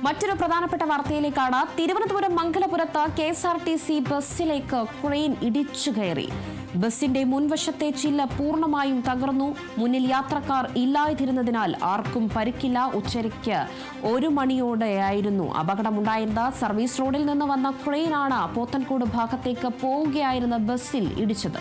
മറ്റൊരു പ്രധാനപ്പെട്ട വാർത്തയിലേക്കാണ്. Thiruvananthapuram മംഗലപുരത്ത് KSRTC ബസ്സിലേക്ക് crane ഇടിച്ചു കയറി. ബസിന്റെ മുൻവശത്തെ ചില്ല് പൂർണ്ണമായും തകർന്നു. മുന്നിൽ യാത്രക്കാർ ഇല്ലാതിരുന്നതിനാൽ ആർക്കും പരിക്കില്ല. ഉച്ചയ്ക്ക് 1 മണിയോടെയായിരുന്നു അപകടമുണ്ടായത്. സർവീസ് റോഡിൽ നിന്ന് വന്ന ക്രെയിനാണ് പോത്തൻകോട് ഭാഗത്തേക്ക് പോവുകയായിരുന്ന ബസ്സിൽ ഇടിച്ചത്.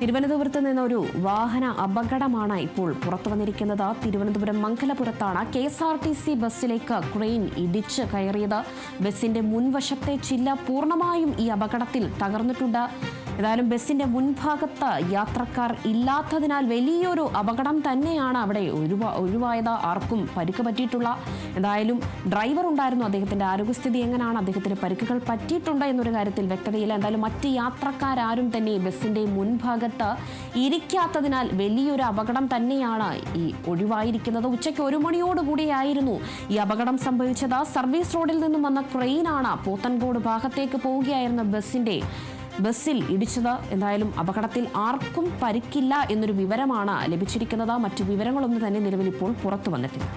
തിരുവനന്തപുരത്ത് നിന്നൊരു വാഹന അപകടമാണ് ഇപ്പോൾ പുറത്തു വന്നിരിക്കുന്നത്. തിരുവനന്തപുരം മംഗലപുരത്താണ് KSRTC ബസ്സിലേക്ക് ക്രെയിൻ ഇടിച്ച് കയറിയത്. ബസിന്റെ മുൻവശത്തെ ചില്ല പൂർണ്ണമായും ഈ അപകടത്തിൽ തകർന്നിട്ടുണ്ട്. ഏതായാലും ബസിന്റെ മുൻഭാഗത്ത് യാത്രക്കാർ ഇല്ലാത്തതിനാൽ വലിയൊരു അപകടം തന്നെയാണ് അവിടെ ഒഴിവായത്. ആർക്കും പരിക്ക് പറ്റിയിട്ടുള്ള എന്തായാലും ഡ്രൈവർ ഉണ്ടായിരുന്നു. അദ്ദേഹത്തിന്റെ ആരോഗ്യസ്ഥിതി എങ്ങനെയാണ്, അദ്ദേഹത്തിന് പരിക്കുകൾ പറ്റിയിട്ടുണ്ട് എന്നൊരു കാര്യത്തിൽ വ്യക്തതയില്ല. എന്തായാലും മറ്റ് യാത്രക്കാരും തന്നെ ബസിന്റെ മുൻഭാഗത്ത് ഇരിക്കാത്തതിനാൽ വലിയൊരു അപകടം തന്നെയാണ് ഈ ഒഴിവായിരിക്കുന്നത്. ഉച്ചയ്ക്ക് 1 മണിയോടുകൂടിയായിരുന്നു ഈ അപകടം സംഭവിച്ചത്. സർവീസ് റോഡിൽ നിന്നും വന്ന ക്രെയിനാണ് പോത്തൻകോട് ഭാഗത്തേക്ക് പോവുകയായിരുന്ന ബസ്സിൽ ഇടിച്ചത്. എന്തായാലും അപകടത്തിൽ ആർക്കും പരിക്കില്ല എന്നൊരു വിവരമാണ് ലഭിച്ചിരിക്കുന്നത്. മറ്റു വിവരങ്ങളൊന്നും തന്നെ നിലവിൽ ഇപ്പോൾ പുറത്തു വന്നിട്ടില്ല.